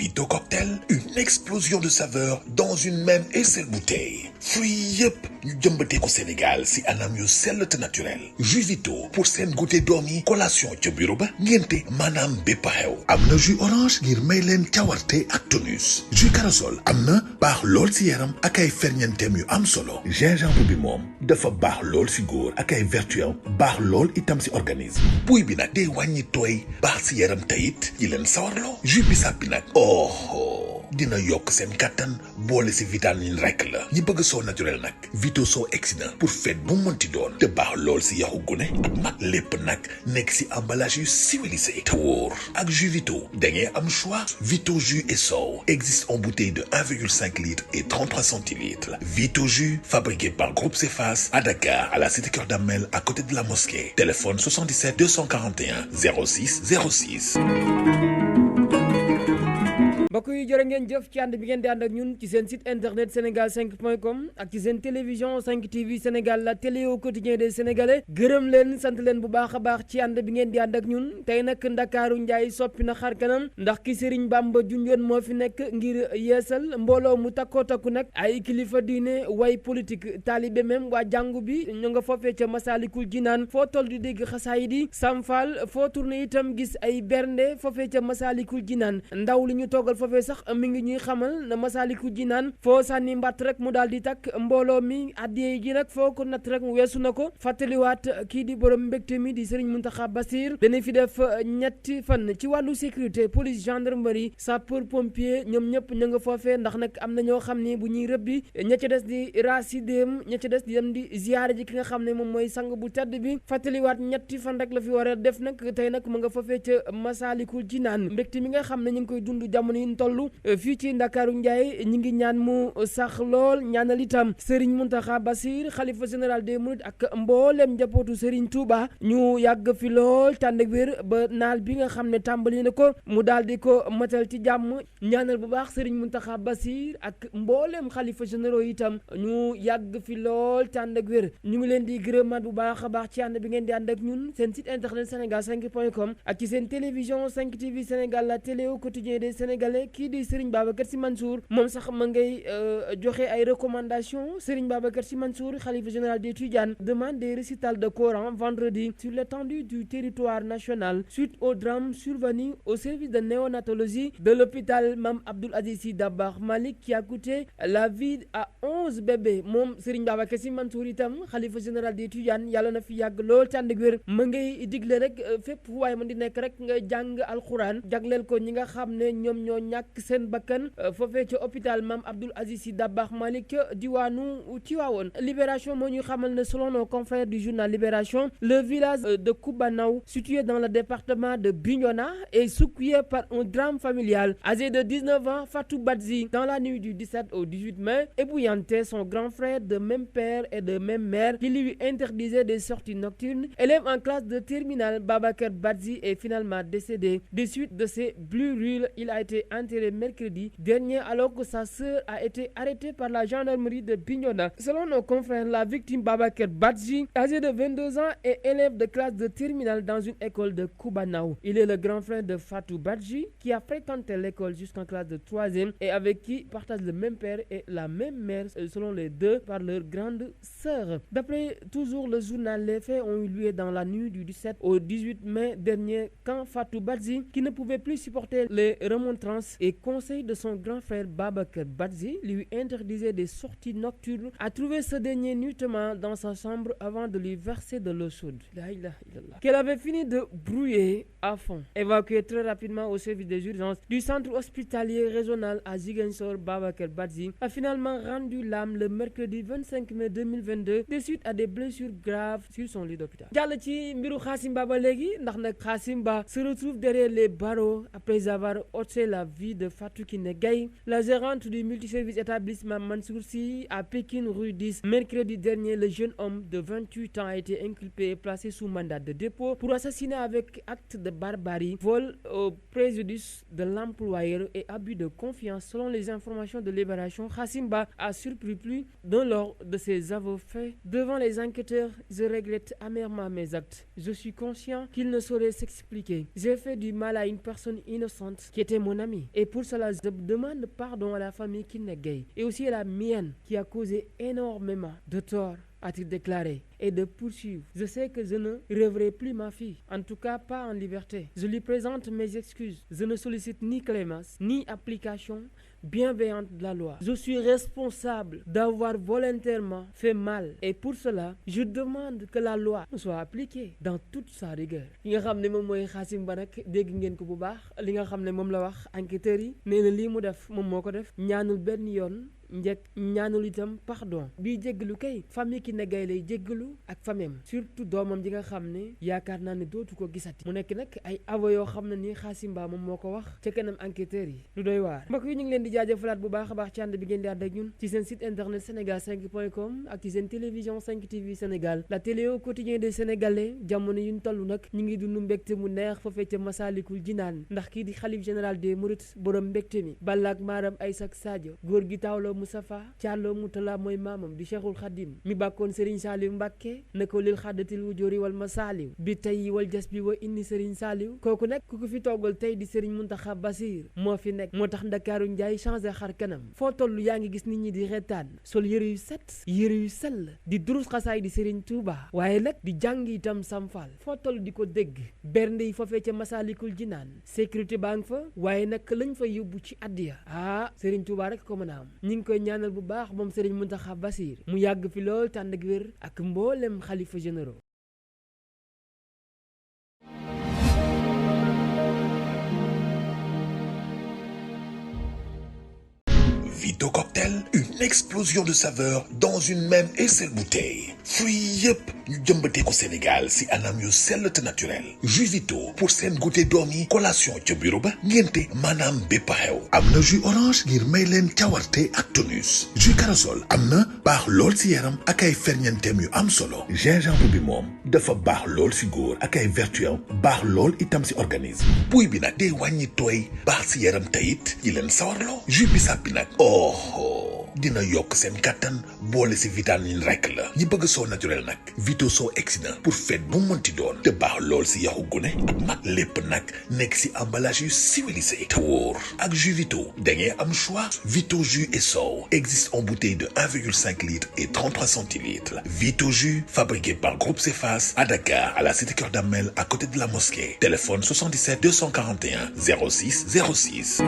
mojito cocktail, une explosion de saveurs dans une même et seule bouteille. Fruits yëpp ñu jëmbatee ko Sénégal si anam yu sell te naturel. Jus Vito pour seen goûter doom yi collation ca bureau ba ngénte maanaam bépp xew. am na jus orange ngir may leen cawarte ak tonus. jus corossol am na baax lool si yaram ak ay ferñeenteem yu am solo. gingembre bi moom dafa baax lool si góor ak ay vertus baax lool itam si organisme. buy bi nag day wàññi tooy baax si yaram tayit yi leen sawarloo. jus bisaab bi nag dina yokk seen kattan boole si vitamine rek la. ñi bëgg soo naturel nag Vito soo exsident pour fête bu mënti doon te baax lool si yaxu gune ak mag lépp nag nekk si emballage yu civilisé te wóor. ak jus Vito da ngeen am choix. Vito jus et sow existe en bouteille de 1,5 litres et 33 centilitres. Vito jus fabriqué par Groupe Cefas à Dakar à la cité Keur Damel à côté de la mosquée. Téléphone 77 241 06 06. mbokk yi jërë ngeen jëf ci ànd bi ngeen di ànd ak ñun ci seen site internet sénégal5.com ak ci seen télévision 5 TV Sénégal la télé au quotidien des Sénégalais gërëm leen sant leen bu baax a baax ci ànd bi ngeen di ànd ak ñun tey nag Ndakaaru Njaay soppi na xar kanam ndax ki Serigne Bamba junjoon moo fi nekk ngir yeesal mbooloo mu takkoo takku nag ay kilifa diine way politique taalibe même waa jàngu bi ñu nga foofee ca Masalikul Jinaan foo toll di dégg xasaayid yi Samfal foo tourné itam gis ay bernde foofee ca Masalikul Jinaan ndaw li ñu toggal foofee sax mi ngi ñuy xamal na Masalikul Jinaan foo sànni mbatt rek mu daal di takk mbooloo mi addiyee ji nag foo ko natt rek weesu na ko fàttaliwaat kii di borom mbégte mi di Serigne Mountakha Bassir dana fi def ñetti fan ci wàllu sécurité police gendarmerie sapeur pompier ñoom ñëpp ñu nga foofee ndax nag am na ñoo xam ni bu ñuy rëbbi ña ca des di rasidéem ña ca des di dem di ziyaare ji ki nga xam ne moom mooy sang bu tedd bi fàttaliwaat ñetti fan rek la fi war a def nag tey nag mu nga foofee ca Masalikul Jinaan mbégte mi nga xam ne ñu ngi koy dund jamono yi toll fii ci Ndakaaru Njaay ñi ngi ñaan mu sax lool ñaanal itam Serigne Mountakha Bassir xalifa général des Mourides ak mboolem njabootu Serigne Touba ñu yàgg fi lool tànd ak wér ba naal bi nga xam ne tàmbali na ko mu daal di ko matal ci jàmm ñaanal bu baax Serigne Mountakha Bassir ak mboolem xalifa généraux itam ñu yàgg fi lool tànd ak wér ñu ngi leen di gërëmaat bu baax a baax ci ànd bi ngeen di ànd ak ñun seen site internet sénégal5.com ak ci seen télévision 5 TV Sénégal la télé au quotidien des Sénégalais kii di Serigne Babacar Sy Mansour moom sax ma ngay joxe ay recommandations Serigne Babacar Sy Mansour khalife général des Tidianes demande des récitals de Coran vendredi sur l'étendue du territoire national suite au drame survenu au service de néonatologie de l'hôpital Mame Abdoul Aziz Sy Dabakh Malick qui a coûté la vie à 11 bébés moom Serigne Babacar Sy Mansour itam khalife général des Tidianes yàlla na fi yàgg lool tànd ak wér ma ngay digle rek fépp fu waay man di nekk rek nga jàng alxuraan jagleel ko ñi nga xam ne ñoom ñoo ñàkk seen bakkan foofee ca hôpital Mame Abdoul Aziz Sy Dabakh Malick diwaanu Tivaouane Libération moo ñuy xamal ne selon nos confrères du journal Libération le village de Koubanaw situé dans le département de Bignona est secoué par un drame familial. Âgé de 19 ans, Fatou Badji dans la nuit du 17 au 18 mai épouvantait son grand frère de même père et de même mère qui lui interdisait des sorties nocturnes. Élève en classe de terminale, Babacar Badji est finalement décédé des suites de ses brûlures. Il a été enterré mercredi dernier alors que sa sœur a été arrêtée par la gendarmerie de Bignona. Selon nos confrères, la victime Babacar Badji, âgé de 22 ans, est élève de classe de terminale dans une école de Koubanaw. Il est le grand frère de Fatou Badji qui a fréquenté l'école jusqu'en classe de 3e et avec qui partage le même père et la même mère selon les deux par leur grande sœur. D'après toujours le journal, les faits ont eu lieu dans la nuit du 17 au 18 mai dernier quand Fatou Badji, qui ne pouvait plus supporter les remontrances et conseils de son grand frère Babacar Badji, lui interdisait des sorties nocturnes, a trouvé ce dernier nuitamment dans sa chambre avant de lui verser de l'eau chaude. Qu'elle avait fini de brouiller à fond. Évacué très rapidement au service des urgences du centre hospitalier régional à Ziguinchor, Babacar Badji a finalement rendu l'âme le mercredi 25 mai 2022 des suites à des blessures graves sur son lit d'hôpital. jàll ci mbiru Khassim Ba ba léegi ndax nag Khassim Ba se retrouve derrière les barreaux après avoir ôté la vie de Fatou Kiné Gaye, la gérante du multiservice établissement Mansour Sy à Pékin rue 10. Mercredi dernier, le jeune homme de 28 ans a été inculpé et placé sous mandat de dépôt pour assassinat avec acte de barbarie, vol au préjudice de l'employeur et abus de confiance. Selon les informations de Libération, Khassim Ba a surpris plus d'un lors de ses aveux faits devant les enquêteurs. Je regrette amèrement mes actes. Je suis conscient qu'il ne saurait s'expliquer. J'ai fait du mal à une personne innocente qui était mon amie. Et pour cela, je demande pardon à la famille Kiné Gaye et aussi à la mienne qui a causé énormément de tort, a-t-il déclaré, et de poursuivre. Je sais que je ne reverrai plus ma fille, en tout cas pas en liberté. Je lui présente mes excuses. Je ne sollicite ni clémence, ni application bienveillante de la loi. Je suis responsable d'avoir volontairement fait mal et pour cela, je demande que la loi soit appliquée dans toute sa rigueur. Li nga xam ne moom mooy Khassim Ba nag dégg ngeen ko bu baax li nga xam ne moom la wax enquêteurs yi nee na lii mu def moom moo ko def ñaanul benn yoon njëkk ñaanul itam pardon bii jéggalu kay famille Kiné Gaye lay jéggalu ak famem surtout doomam ji nga xam ne yaakaar naa ne dootu ko gisati mu nekk nag ay avo yoo xam ne ni Khassim Ba moom moo ko wax ca kanam enquêteurs yi lu doy waar mbokk yi ñu ngi leen di jaajëfalaat bu baax a baax ci ànd bi ngeen di ànd ak ñun ci seen site internet sénégal5.com ak ci seen télévision 5 TV Sénégal la télé au quotidien des Sénégalais jamono yuñ toll nag ñu ngi dund mbégte mu neex foofee ca Masalikul Jinaan ndax kii di xalif général des Mourides borom mbégte mi Balaak Maram Aïssak Sadio góor gi Tawlo Moustapha Thiallo Moutala mooy maamam di Cheikhul Khadim mi bàkkoon Serigne Saliou Mbacké na ko lil xaddatil wujóori wal masaaliw bi tey wal jas bi wa indi Serigne Saliou kooku nag ku ko fi toogal tey di Serigne Mountakha Bassir moo fi nekk moo tax Ndakaaru njaay changé xar kanam foo toll yaa ngi gis nit ñi di reetaan sol yëre yu set yëre yu sell di durus xasaay di Serigne Touba waaye nag di jàng itam samfal foo toll di ko dégg bernde yi foofee ca Masalikul Jinaan sécurité baa ngi fa waaye nag lañ fa yóbbu ci addiya Serigne Touba rek ko mën a am ñi ngi koy ñaanal bu baax moom Serigne Mountakha Bassir mu yàgg fi lool tànd ak wér ak mboolem xalifa généraux. Vito Cocktail, une explosion de saveurs dans une même et seule bouteille. Fruits yëpp ñu jëmbatee ko Sénégal si anam yu sell te naturel. Jus Vito pour seen goûter doom yi collation ca bureau ba ngénte maanaam bépp xew. am na jus orange ngir may leen cawarte ak tonus. jus corossol am na baax lool si yaram ak ay ferñeenteem yu am solo. gingembre bi moom dafa baax lool si góor ak ay vertus baax lool itam si organisme. buy bi nag day wàññi tooy baax si yaram tayit yi leen sawarloo. jus bisaab bi nag dina yokk seen kattan boole si vitamine rek la ñi bëgg soo naturel nag Vito soo exsident pour fête bu mënti doon te baax lool si yaxu gune ak mag lépp nag nekk si emballage yu civilisé te wóor ak jus Vito da ngeen am choix. Vito jus et sow existe en bouteille de 1,5 litres et 33 centilitres. Vito jus fabriqué par Groupe Cefas à Dakar à la cité Keur Damel à côté de la mosquée. Téléphone 77 241 06 06.